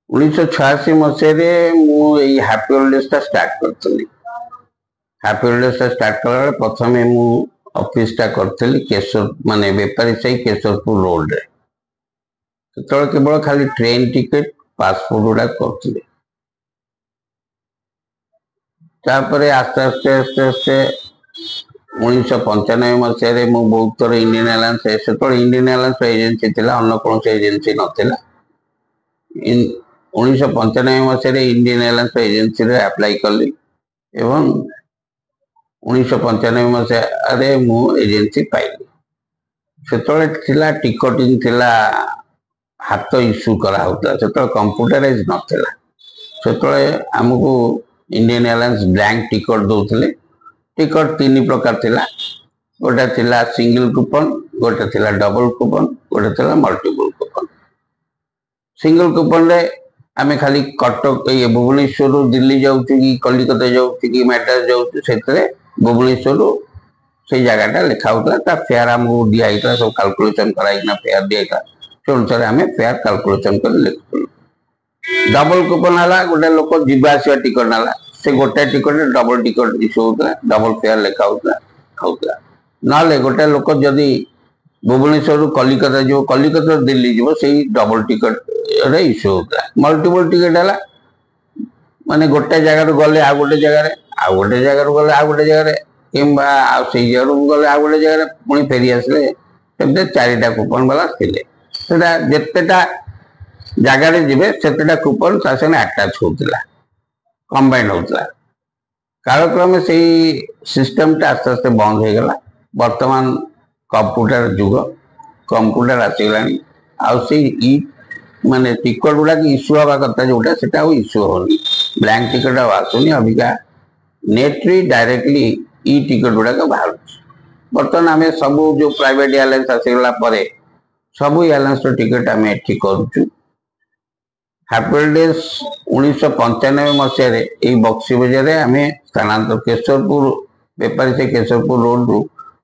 1986 मसीह मुझे happy holidays start करी। Happy holidays start कला प्रथम मु ऑफिस टा करी केशर माने बेपारी साही केशरपुर रोड रे तो केवल खाली ट्रेन टिकेट पासपोर्ट गुड़ा करी आस्ते आस्ते आस्ते आस्ते 1995 मसीह मुझे बहुत थर इंडियन एयरलाइंस से इंडियन एयरलाइंस एजेंसी थी अन्न कौन एजेंसी नाला 1995 मसीह इंडियन एयरलाइंस एजेंसी रे अप्लाई कली एवं 1995 मसीह मु एजेंसी पाइली से टिकटिंग थिला हाथ इश्यू करा से कंप्यूटराइज नथिला से आमको इंडियन एयरलाइंस ब्लैंक टिकट दौले टिकट 3 प्रकार थिला गोटे थिला सिंगल कूपन गोटे थिला डबल कूपन गोटे थिला मल्टीपल कूपन सिंगल कूपन रे आमे खाली कटक ये भुवनेश्वर दिल्ली जाऊँ कि कलिकता जाऊँ कि मैड्रास जाऊँ से भुवनेश्वर से जगहटा लिखा होता फेयर आमको दिखाई सब कैलकुलेशन कराइना फेयर दिखाई से अनुसार आम फेयर कैलकुलेशन कर लिखु डबल कूपन है गोटे लोक जीवासा टिकट नाला से गोटे टिकट डबल टिकट इश्यू होता डबल फेयर लिखा होता ना गोटे लोक जदि भुवनेश्वर कलिकता जो कलिकता दिल्ली जो से डबल टिकट रे इश्यू होता मल्टीपल टिकट है माने गोटे जगार गले आ गोटे जगार आ गोटे जगार गले आ गोटे जगार कि जगह गले आ गोटे जगार पुणी फेरी आसले से 4टा कूपन वाला थे जितेटा जगार जी से कूपन साथ आटाच होता कंबाइंड होता कालक्रमे से सिस्टमटा आस्ते आस्ते बंद हो गला वर्तमान कंप्यूटर जुग कंप्यूटर आसगला आई माने टिकट गुड़ा इश्यू हवा कथा जोटा से इश्यू होनी ब्लैंक टिकट आसुनी अबिका नेट्री डायरेक्टली ई टिकट गुड़ाक बाहर बर्तमान आम सब जो प्राइवेट एयरलाइंस आसगला सब एयरलाइंस टिकट आम एठी करूँ हैप्पी हॉलिडेज 1995 मसीह बक्सी बजार आम स्थानांतर केशरपुर बेपारी से केशरपुर रोड रु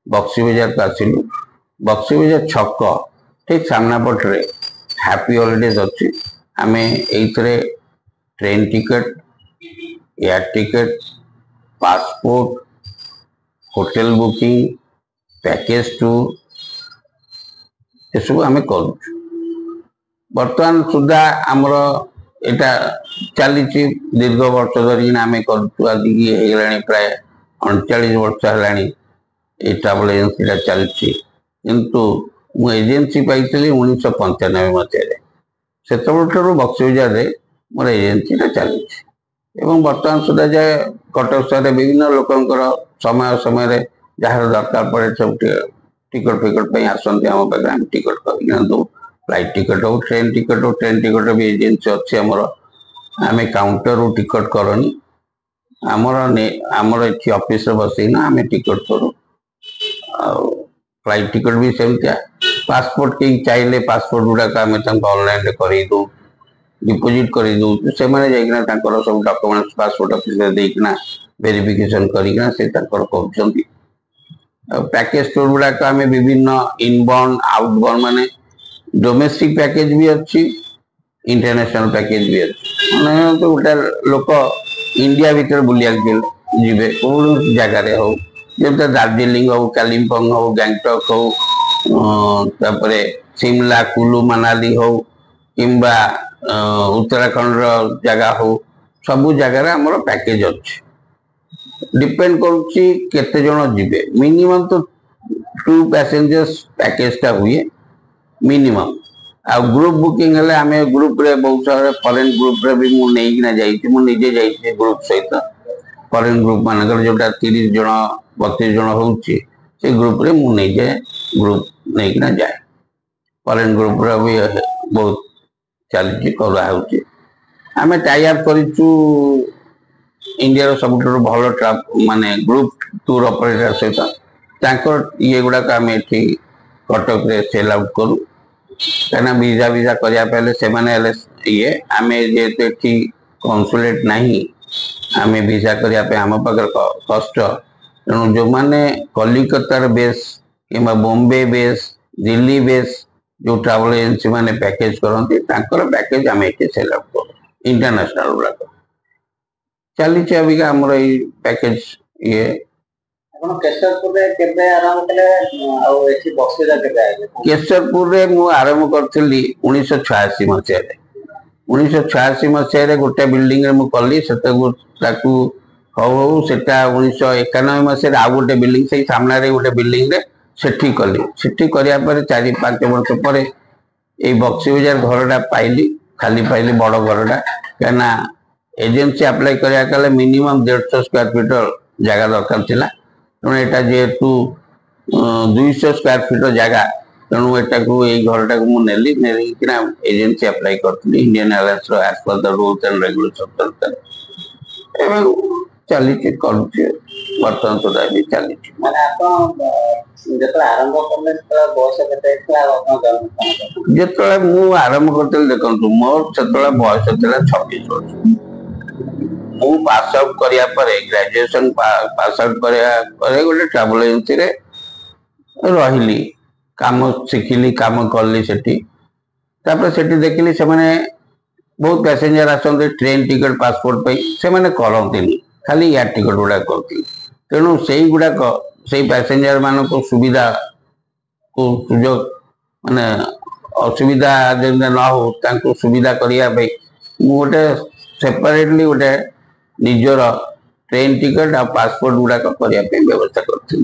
बक्सी बजार को आसिलु बक्सी बजार छक ठीक सामना पटे हैप्पी हॉलिडेज अच्छी आम ये train ticket air ticket passport hotel booking package tour ये सब आम करूँ बर्तमान सुधा आमर यहाँ चली दीर्घ वर्ष धरिक आम करूँ आज प्राय 39 वर्ष है ट्रावेल एजेंसी चलती किंतु मु एजेंसी पाई 1995 मसीह से बक्सी बजार मोर एजेंसी चली बर्तमान सुधा जाए कटक सहर विभिन्न लोकंर समय समय जार दरकार पड़े सब टिकट फिकट आसती आम पाखे टिकट कर दो फ्लाइट टिकट हो ट्रेन टिकट भी एजेंसी अच्छी आमर आम काउंटर रू टिकट करनी आमर ये ऑफिस बसना आम टिकट करूँ फ्लाइट टिकट भी सेमतिया पासपोर्ट कहीं चाहिए पासपोर्ट गुड़ाक आम ऑनलाइन कर डिपोजिट कर सब डॉक्यूमेंट्स पासपोर्ट ऑफिस देना वेरिफिकेशन करना से पैकेज टूर गुड़ाक आम विभिन्न इनबाउंड आउटबाउंड माने डोमेस्टिक पैकेज भी अच्छी इंटरनेशनल पैकेज भी अच्छी मैंने तो गोटे लोक इंडिया भीतर बुलिया जीवे कौन जगार हो जब दार्जिलिंग हो कालिम्पोंग हो गैंगटक हो शिमला कुल्लू मनाली हो किंबा उत्तराखंड जगह हो सबू जगार आमर पैकेज अच्छी डिपेंड करुच्ची केते जन जीवे मिनिमम तो 2 पैसेंजर्स पैकेजटा हुए मिनिमम आ ग्रुप बुकिंग है आम ग्रुप रे बहुत सारे फॉरेन ग्रुप रे भी मुझे जाइए ग्रुप सहित फॉरेन ग्रुप मानकर जोटा 30 जन 32 जन होची से ग्रुप रे मुझे ग्रुप नहीं जाए फॉरेन ग्रुप रे भी बहुत चलती कर आम टाई अप कर इंडिया सब भल माने ग्रुप टूर ऑपरेटर सहित ये गुड़ाक आम ये कटक रे सेल आउट करूँ कहीं वीजा वीजा करने से ये आम जेहेतु कन्सुलेट नहीं आम वीजा करने आम पाखे कष्ट तेणु जो मैंने कलिकतार बेस कि बॉम्बे बेस दिल्ली बेस जो ट्रावेल एजेंसी मैंने पैकेज करती पैकेज आम ये सेल आउट करूँ। इंटरनेशनल गुड़ाक चली अबिका आमर ये पैकेज ये केशरपुर मु आरंभ करी 1986 मसीह 1986 मसीह गोटे बिल्डिंग रे मु कली हौ सेटा 1991 मसीह आउ गोटे बिल्डिंग से सामने गोटे बिल्डिंग रे सेठी कली सेठी करिया पर 4-5 वर्ष पर ये बक्सी बजार घरटा पाइली खाली पाइली बड़ घरटा कहना एजेंसी अप्लाई करिया कले मिनिमम 150 स्क्वायर फीट जगह दरकार थिला तेणु यहाँ जेहेतु 200 स्क्वायर फीट जगह तेणु एटा को यही घरटा को मुझे नेलिकिना एजेंसी अप्लाई करी Indian airlines as per the rules and regulation चली बर्तमान सुधा भी चली जो मु आरंभ करी देखु मोर से बयस था 26 वर्ष मु पास आउट करिया परे ग्रेजुएशन पास आउट करिया परे गोटे ट्रैवल एजेंसी रे रहिली काम शिखिली काम करली सेठी तापर सेठी देखिली से माने बहुत पैसेंजर आसते ट्रेन टिकट पासपोर्ट पे से माने करंतिनी खाली एयर टिकट गुड़ा करती तेणु से गुड़ाक से पैसेंजर मान को सुविधा को सुजोग माने असुविधा जेन न हो सुविधा करने गोटे सेपरेटली गोटे निजर ट्रेन टिकट आ पासपोर्ट गुड़ाक करने व्यवस्था करी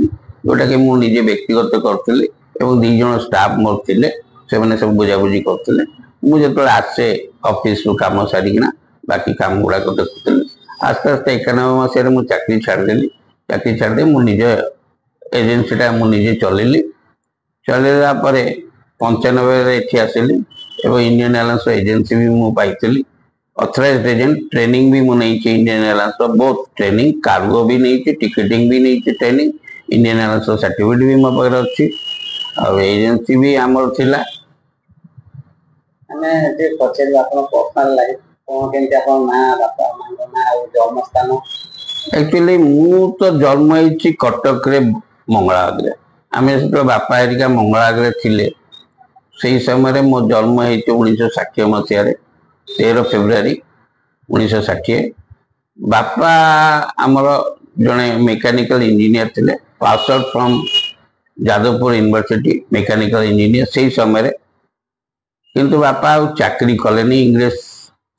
जोटा कि मुझे व्यक्तिगत करी दुई जन स्टाफ मोर थे से सब बुझाबुझी करते मुझे आसे ऑफिस रु काम सारिकिना बाकी काम गुड़ाक देखुली आस्ते आस्ते 91 मसीह मुझे चाकरी छाड़देली चाकरी छाड़दे मुझे एजेंसीटा मुझे चलैली चलैला 95 आसिली एवं इंडियन एयरलाइंस एजेंसी भी मुझे ऑथराइज्ड एजेंट ट्रेनिंग भी मुझे इंडियन एयरलाइंस बहुत ट्रेनिंग कार्गो भी नहीं टिकेटिंग भी नहीं ट्रेनिंग इंडियन एयरलाइंस सर्टिफिकेट भी मो पाखे अच्छी और एजेंसी भी आमर थिला एक्चुअली मु तो जन्म होइछि कटक रे मंगलाग्रे आमे से बापा हेरिका मंगलाग्रे थिले से समय मो जन्म होइछि 1960 मसीह 13 फेब्रुआरी 1960 बापा आमर जने मेकानिकल इंजीनियर थिले pass out from Jadavpur university mechanical engineer से समय किंतु बापा चाकरी कलेनी इंग्लिश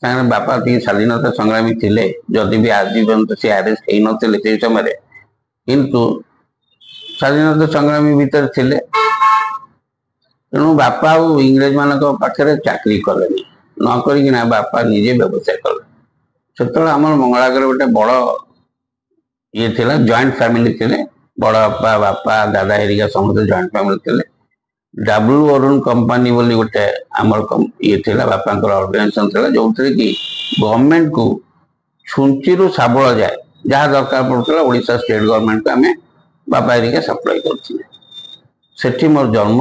बापा टी स्वाधीनता संग्रामी थिले जदि भी आजीवन तो सी अरेस्ट हो नथिले से समय किंतु स्वाधीनता संग्रामी भीतर थिले तेणु बापा इंग्रेज मान पाखे चाकरी कलेनी न करिकिना बापा निजे व्यवसाय कले से आम मंगलागर गोटे बड़ ये थिला जॉइंट फैमिली थिले बड़ बापा बापा दादा हेरिका समस्त जॉइंट फैमिली थिले डब्ल्यू अरुण कंपनी बोली गोटे आमर ये थिला बापांकर ऑर्गेनाइजेशन थिला जो कि गवर्नमेंट को छुंची रु साबल जाए जहाँ दरकार पड़ता ओडिशा स्टेट गवर्नमेंट को आमे बापा हेरिका सप्लाई करथिले सेठी मोर जन्म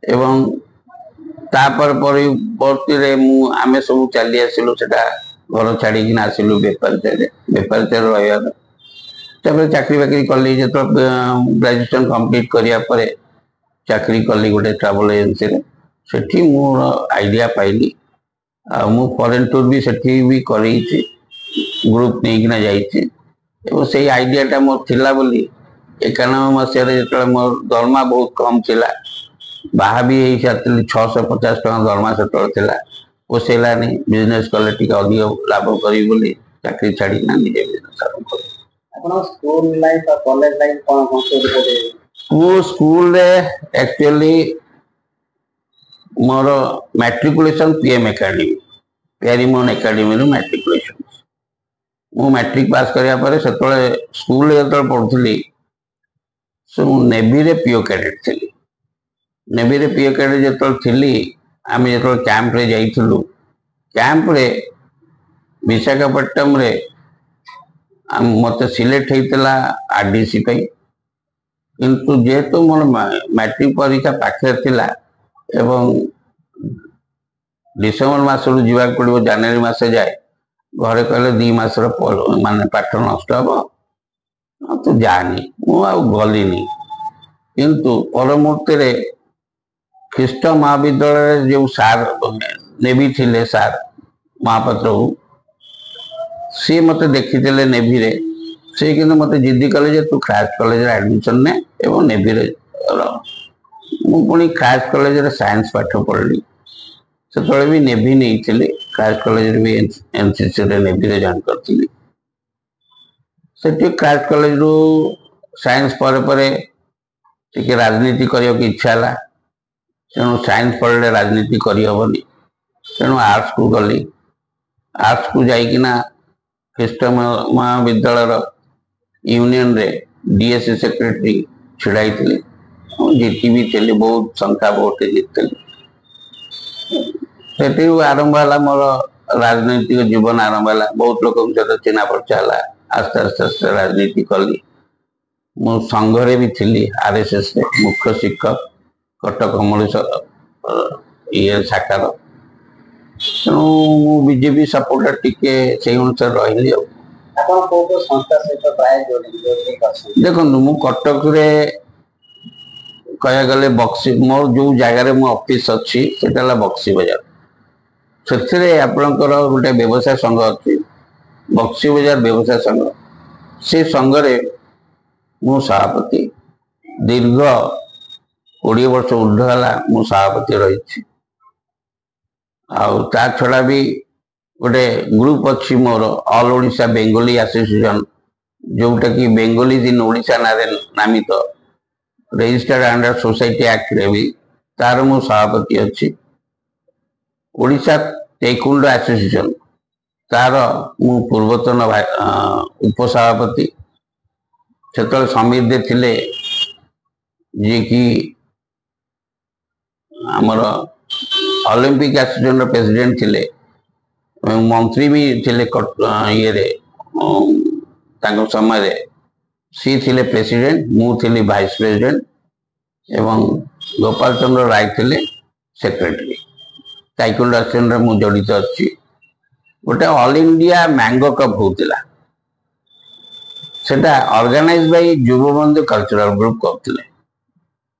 एवं तापर परिवर्ती रे मु आमे सब चली आसिलु सेटा घर छाड़ी कि आसिलु बेपारिता रहा चाकरी बाकरी कली जो ग्रेजुएशन कंप्लीट करिया परे चाकरी कली गोटे ट्रैवल एजेंसी रे सेठी मोर आइडिया पाइली आ मु फॉरेन टूर भी सेठी भी करी ग्रुप नहीं जाइए एवं से आइडियाटा मोर थिला बोली 91 मसीह जो मोर दरमा बहुत कम थिला बाहा भी सारी 650 टका दरमा से पोसेलानी बिजनेस कले टी अधिक लाभ करी बोली चाकरी छाड़ी ना निजे बिजनेस आरंभ कर स्कूल लाइफ और कॉलेज लाइफ कौन school actually more matriculation PM academy Pyarimohan academy रू मैट्रिकुलेशन मु मैट्रिक पास करिया परे सेतळे स्कूल जो पढ़ुली सो नेवी रे पीओ कैडेट थी नेवी रे पीओ कैडेट जो थी आम जो कैंप रे जाइलु कैंप रे विशाखापट्टनम रे मत सिलेक्ट होता आरडीसी किंतु जेहेतु मोर मैट्रिक परीक्षा पाखे थिला एवं डिसेम्बर मास जीवा पड़ो जनवरी मास जाए घरे कहले 2 मास मान पाठ नष्ट हम तू जानी गलिनी किंतु पर मुहूर्त ख्रीष्ट महाविद्यालय जो सार नेवी थिले सार महापात्र सी मत देखी नेवी रे से कि मत जिद्दी कले जे तू क्राफ्ट कॉलेज एडमिशन ने एवं नेवी रे पुणी क्राफ्ट कॉलेज साइंस पाठ पढ़ली से भी नेवी नहीं क्राफ्ट कॉलेज भी एनसीसी नेवी रे जॉइन करती से क्राफ्ट कॉलेज रू साइंस टिके राजनीति करने की इच्छा है तेणु साइंस पढ़ले राजनीति करहबनी तेणु आर्ट्स को गली आर्ट्स को जाइकिना ख्रीष्ट महाविद्यालय यूनियन रे डीएससी सेक्रेटरी छिड़ाई जीति भी थी बहुत संख्या वोट जीतली से आरंभ है मोर राजनैतिक जीवन आरंभ है बहुत लोक सहित चिन्हा परिचय है आस्ते आस्ते आस्ते राजनीति कली मु संघरे भी थी आरएसएस रे मुख्य शिक्षक कटक कमलेश्वर ये शाखार तेणु मु बीजेपी सपोर्टर टिके से अनुसार रही देखो मु कटक रे कह गले बक्सी मोर जो जगार मो ऑफिस अच्छी से बक्सी बजार से आपणकर गोटे व्यवसाय संघ अच्छी बक्सी बजार व्यवसाय संघ से संघरे मु सभापति दीर्घ 20 वर्ष ऊर्ध्व है मु सभापति रही ता छड़ा भी गोटे ग्रुप अच्छी more all Odisha Bengali association जोटा कि बेंगोली दिन ओडिशा नामित रजिस्टर्ड अंडर सोसाइटी एक्ट रे भी तार मु सभापति अच्छी ओडिशा टेक्वांडो एसोसिएशन तार मु पूर्वतन उपसभापति से समीर दे थिले जी कि आमर ओलंपिक एसोसिएशन प्रेसिडेंट थिले मंत्री भी थिले ये रे समय सी थिले प्रेसिडेंट मु थिली वाइस प्रेसिडेंट एवं गोपाल चंद्र राय थिले सेक्रेटरी टाइकोंडो एसोसिएशन मु जड़ित अच्छी गोटे ऑल इंडिया मैंगो कप होता सेटा ऑर्गेनाइज बाय युवबंधु कल्चरल ग्रुप करते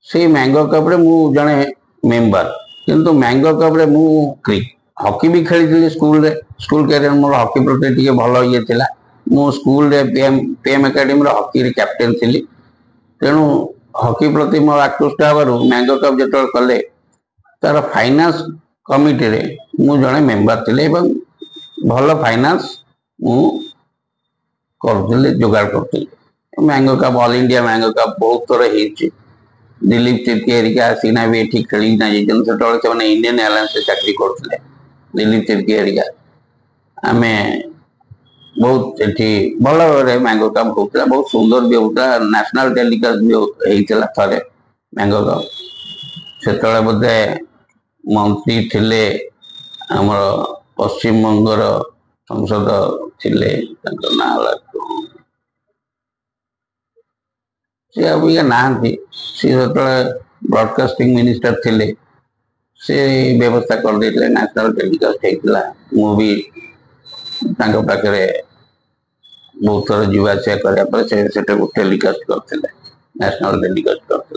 से मैंगो कप रे मु जने मेंबर किंतु मैंगो कप रे मु हॉकी भी खेली स्कूल कैरियर मोर हॉकी प्रति टिके भल ये थिला मु स्कूल रे पीएम एकेडमी रे हॉकी रे कैप्टेन थिली तेणु हॉकी प्रति मोर आकृष्ट हबारु मैंगो कप जतल कले तार फाइनेंस कमिटी रे मु जने मेंबर थिले एवं भल फाइनेंस मु करते जोगाड़ करते mango cup all India mango cup बहुत थर हो दिलीप तिर्की सीना भी ये खेली ना से इंडियन एयरलाइंस से चाकरी करते दिलीप तिर्की आम बहुत ये भल भाव मैंगो कप होता बहुत सुंदर भी होता नेशनल टेलिकास्ट भी होता थे मैंगो कप से बोधे मंत्री थिले आमर पश्चिम बंगर संसद थिले ना सी अबिका ना सी ब्रॉडकास्टिंग मिनिस्टर थिले से व्यवस्था कर देते नेशनल टेलिकास्ट होता मुझे पाखे बहुत थर जीवासा कराया टेलिकास्ट करते नेशनल टेलिकास्ट करते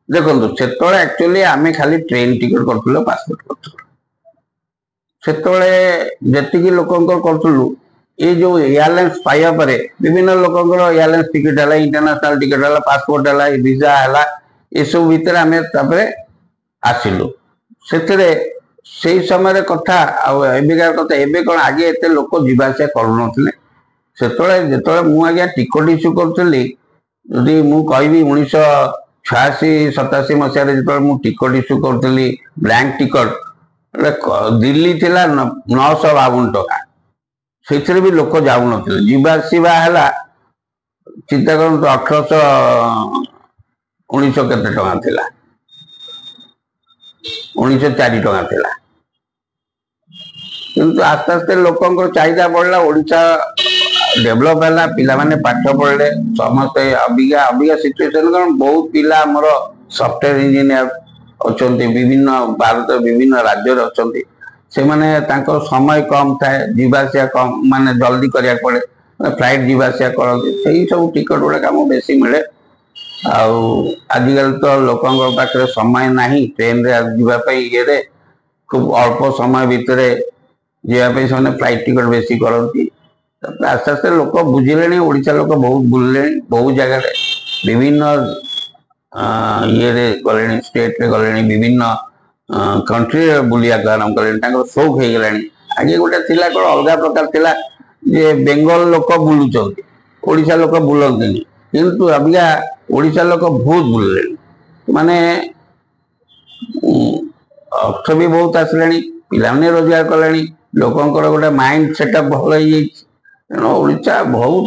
देखो से एक्चुअली आम खाली ट्रेन टिकट करूँ पासपोर्ट करूँ से जी लोक करूँ ये जो एयरलाइंस पाइबा पर विभिन्न लोक एयरलाइंस टिकट है इंटरनेशनल टिकट है पासपोर्ट है वीजा है ये सब भितर आम आसिलु से समय कथा एबिकार कथा एबे कौन आगे एत लोक जीवासा करूँ से मुझे टिकट इश्यू करी जदि मुझे 1986-87 मसीह जो टिकट इश्यू करी ब्लैंक टिकट दिल्ली थिला 952 टका से भी लोक जाऊ न जीवासवा है चिंता कर 1800-1900 केते टका थिला 1904 टका थिला किंतु आस्ते आस्ते लोकंर चाहिदा बढ़ला ओडिशा डेभलप है पिला माने पाठ पढ़ले समस्ते अबिका सिचुएशन कारण बहुत पिला हमर सॉफ्टवेयर इंजीनियर अच्छा विभिन्न भारत विभिन्न राज्य अच्छा से माने तांको समय कम थाए जीवासा कम माने जल्दी करिया पड़े फ्लाइट जीवासा करते सब टिकट गुड़ा कम बेसी मिले ଆଉ ଆଜିକାଲି ତ ଲୋକଙ୍କ ପାଖରେ ସମୟ ନାହିଁ ଟ୍ରେନରେ ଯିବା ପାଇଁ ଇଏରେ খুব অল্প সময় ভিতরে ଯିବା ପାଇଁ ସେମାନେ ଫ୍ଲାଇଟ୍ ଟିକଟ ବେଶୀ କରନ୍ତି। ତାପରେ ଆସ୍ତେ ଆସ୍ତେ ଲୋକ ବୁଝିଲେଣି, ଓଡ଼ିଶା ଲୋକ ବହୁତ ବୁଲିଲେଣି, ବହୁ ଜାଗାରେ ବିଭିନ୍ନ ଇଏରେ ଗଲେଣି, ଷ୍ଟେଟରେ ଗଲେଣି, ବିଭିନ୍ନ କଣ୍ଟ୍ରିରେ ବୁଲିବାକୁ ଆରମ୍ଭ କଲେଣି, ତାଙ୍କର ସଉକ ହେଇଗଲାଣି। ଆଗେ ଗୋଟେ ଥିଲା କ'ଣ ଅଲଗା ପ୍ରକାର ଥିଲା ଯେ ବେଙ୍ଗଲ ଲୋକ ବୁଲୁଛନ୍ତି, ଓଡ଼ିଶା ଲୋକ ବୁଲନ୍ତିନି, କିନ୍ତୁ ଅବିକା ଓଡ଼ିଶା ଲୋକ ବହୁତ ବୁଲିଲେଣି। ମାନେ ଅର୍ଥ ବି ବହୁତ ଆସିଲାଣି, ପିଲାମାନେ ରୋଜଗାର କଲେଣି, ଲୋକଙ୍କର ଗୋଟେ ମାଇଣ୍ଡ ସେଟଅପ୍ ଭଲ ହେଇଯାଇଛି। ତେଣୁ ଓଡ଼ିଶା ବହୁତ